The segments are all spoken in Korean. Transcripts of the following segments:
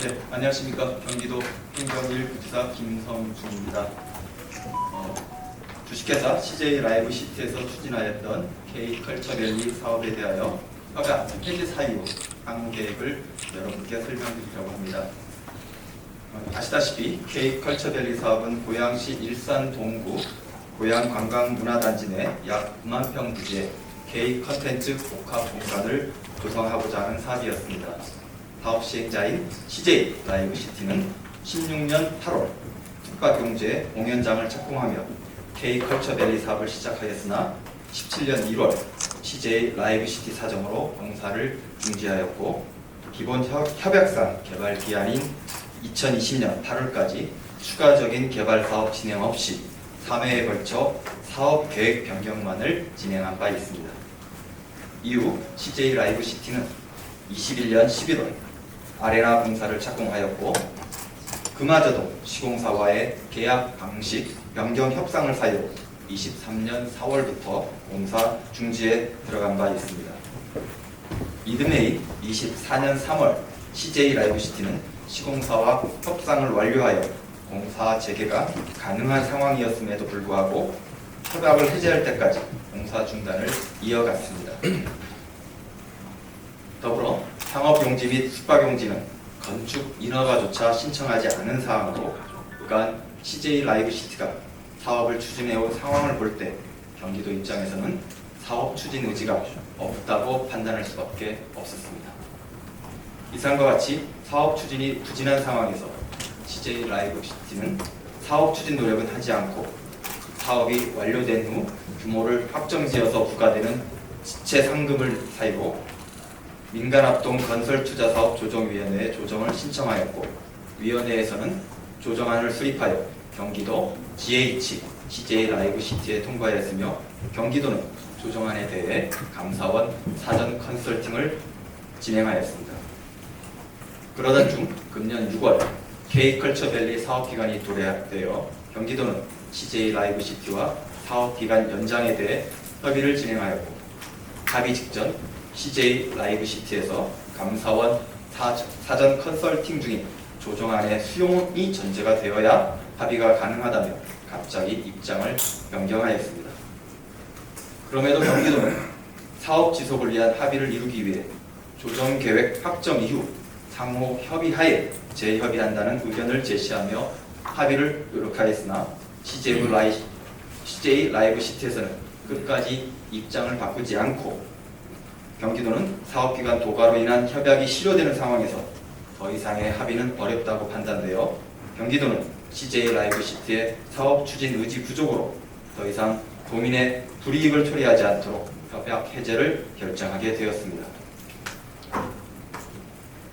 네, 안녕하십니까. 경기도 행정일 부지사 김성중입니다. 주식회사 CJ 라이브 시티에서 추진하였던 K컬처밸리 사업에 대하여 협약 해제 사유 향후 계획을 여러분께 설명드리려고 합니다. 아시다시피 K컬처밸리 사업은 고양시 일산 동구 고양관광문화단지 내 약 9만 평 부지에 K컨텐츠 복합공간을 조성하고자 하는 사업이었습니다. 사업 시행자인 CJ 라이브 시티는 16년 8월 특박용지에 공연장을 착공하며 K컬처밸리 사업을 시작하였으나 17년 1월 CJ 라이브 시티 사정으로 공사를 중지하였고 기본 협약상 개발 기한인 2020년 8월까지 추가적인 개발 사업 진행 없이 3회에 걸쳐 사업 계획 변경만을 진행한 바 있습니다. 이후 CJ 라이브 시티는 21년 11월 아레나 공사를 착공하였고 그마저도 시공사와의 계약 방식 변경 협상을 사유로 23년 4월부터 공사 중지에 들어간 바 있습니다. 이듬해 24년 3월 CJ 라이브 시티는 시공사와 협상을 완료하여 공사 재개가 가능한 상황이었음에도 불구하고 협약을 해제할 때까지 공사 중단을 이어갔습니다. 더불어 상업용지 및 숙박용지는 건축 인허가조차 신청하지 않은 사항으로 그간 CJ 라이브 시티가 사업을 추진해온 상황을 볼 때 경기도 입장에서는 사업 추진 의지가 없다고 판단할 수밖에 없었습니다. 이상과 같이 사업 추진이 부진한 상황에서 CJ 라이브 시티는 사업 추진 노력은 하지 않고 사업이 완료된 후 규모를 확정지어서 부과되는 지체 상금을 사유로 민간합동 건설투자사업 조정위원회에 조정을 신청하였고 위원회에서는 조정안을 수립하여 경기도 GH CJ 라이브 시티에 통과하였으며 경기도는 조정안에 대해 감사원 사전 컨설팅을 진행하였습니다. 그러던 중 금년 6월 K컬처밸리 사업기간이 도래되어 경기도는 CJ 라이브 시티와 사업기간 연장에 대해 협의를 진행하였고 합의 직전 CJ 라이브 시티에서 감사원 사전 컨설팅 중인 조정안의 수용이 전제가 되어야 합의가 가능하다며 갑자기 입장을 변경하였습니다. 그럼에도 경기도는 사업 지속을 위한 합의를 이루기 위해 조정계획 확정 이후 상호 협의하에 재협의한다는 의견을 제시하며 합의를 노력하였으나 CJ 라이브 시티에서는 끝까지 입장을 바꾸지 않고 경기도는 사업기간 도과로 인한 협약이 실효되는 상황에서 더 이상의 합의는 어렵다고 판단되어 경기도는 CJ 라이브 시티의 사업 추진 의지 부족으로 더 이상 도민의 불이익을 초래하지 않도록 협약 해제를 결정하게 되었습니다.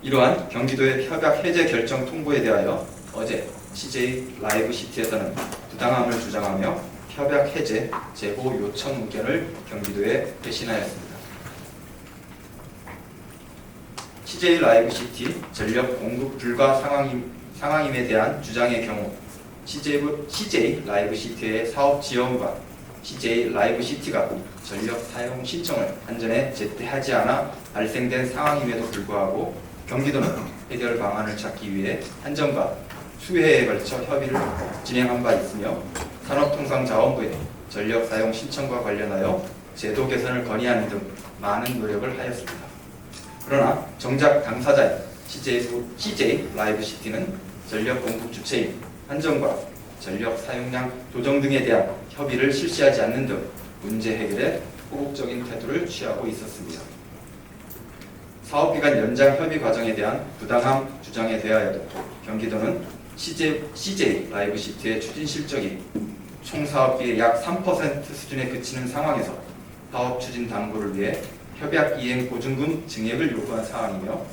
이러한 경기도의 협약 해제 결정 통보에 대하여 어제 CJ 라이브 시티에서는 부당함을 주장하며 협약 해제 제보 요청 의견을 경기도에 회신하였습니다. CJ 라이브 시티 전력 공급 불가 상황임에 대한 주장의 경우 CJ 라이브 시티의 사업 지원과 CJ 라이브 시티가 전력 사용 신청을 한전에 제때하지 않아 발생된 상황임에도 불구하고 경기도는 해결 방안을 찾기 위해 한전과 수회에 걸쳐 협의를 진행한 바 있으며 산업통상자원부에 전력 사용 신청과 관련하여 제도 개선을 건의하는 등 많은 노력을 하였습니다. 그러나 정작 당사자인 CJ 라이브 시티는 전력 공급 주체인 한전과 전력 사용량 조정 등에 대한 협의를 실시하지 않는 등 문제 해결에 소극적인 태도를 취하고 있었습니다. 사업기간 연장 협의 과정에 대한 부당함 주장에 대하여도 경기도는 CJ 라이브 시티의 추진 실적이 총 사업비의 약 3% 수준에 그치는 상황에서 사업 추진 당부를 위해 협약 이행 보증금 증액을 요구한 사항이며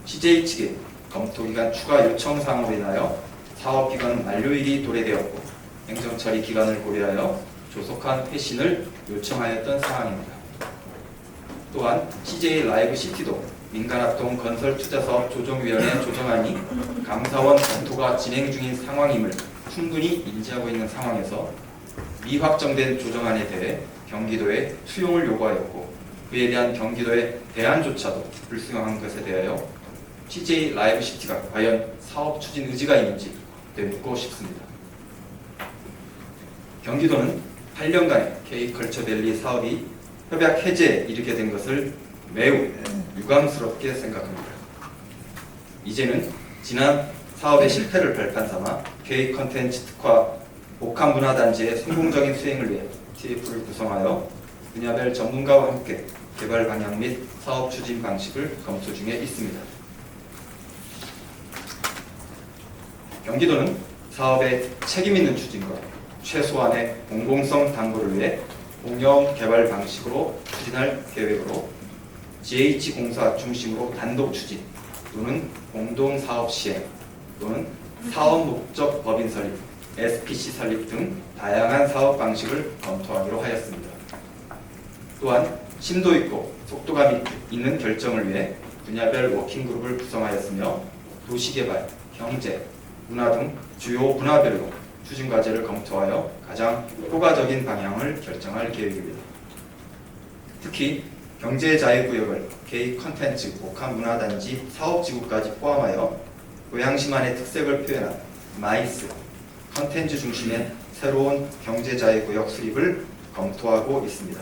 CJ 측의 검토기간 추가 요청 사항으로 인하여 사업기간 만료일이 도래되었고 행정처리 기간을 고려하여 조속한 회신을 요청하였던 사항입니다. 또한 CJ 라이브 시티도 민간합동 건설투자사업 조정위원회 조정안이 감사원 검토가 진행 중인 상황임을 충분히 인지하고 있는 상황에서 미확정된 조정안에 대해 경기도에 수용을 요구하였고 그에 대한 경기도의 대안조차도 불수용한 것에 대하여 CJ 라이브 시티가 과연 사업 추진 의지가 있는지 되묻고 싶습니다. 경기도는 8년간의 K컬처밸리 사업이 협약 해제에 이르게 된 것을 매우 유감스럽게 생각합니다. 이제는 지난 사업의 실패를 발판 삼아 K컨텐츠 특화 복합문화단지의 성공적인 수행을 위해 TF를 구성하여 분야별 전문가와 함께 개발 방향 및 사업 추진 방식을 검토 중에 있습니다. 경기도는 사업의 책임 있는 추진과 최소한의 공공성 담보를 위해 공영 개발 방식으로 추진할 계획으로 GH공사 중심으로 단독 추진 또는 공동사업 시행 또는 사업 목적 법인 설립, SPC 설립 등 다양한 사업 방식을 검토하기로 하였습니다. 또한 심도 있고 속도감 있는 결정을 위해 분야별 워킹그룹을 구성하였으며 도시개발, 경제, 문화 등 주요 분야별로 추진 과제를 검토하여 가장 효과적인 방향을 결정할 계획입니다. 특히 경제자유구역을 K컨텐츠 복합문화단지 사업지구까지 포함하여 고양시만의 특색을 표현한 마이스, 컨텐츠 중심의 새로운 경제자유구역 수립을 검토하고 있습니다.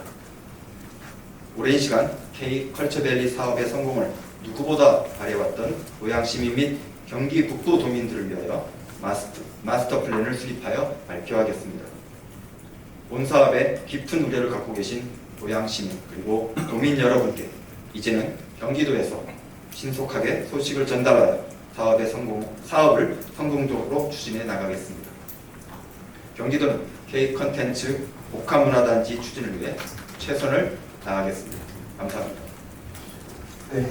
오랜 시간 K컬처밸리 사업의 성공을 누구보다 바래왔던 고양시민 및 경기 북부 도민들을 위하여 마스터 플랜을 수립하여 발표하겠습니다. 본 사업에 깊은 우려를 갖고 계신 고양시민 그리고 도민 여러분께 이제는 경기도에서 신속하게 소식을 전달하여 사업을 성공적으로 추진해 나가겠습니다. 경기도는 K컨텐츠 복합문화단지 추진을 위해 최선을 다하겠습니다. 감사합니다. 네,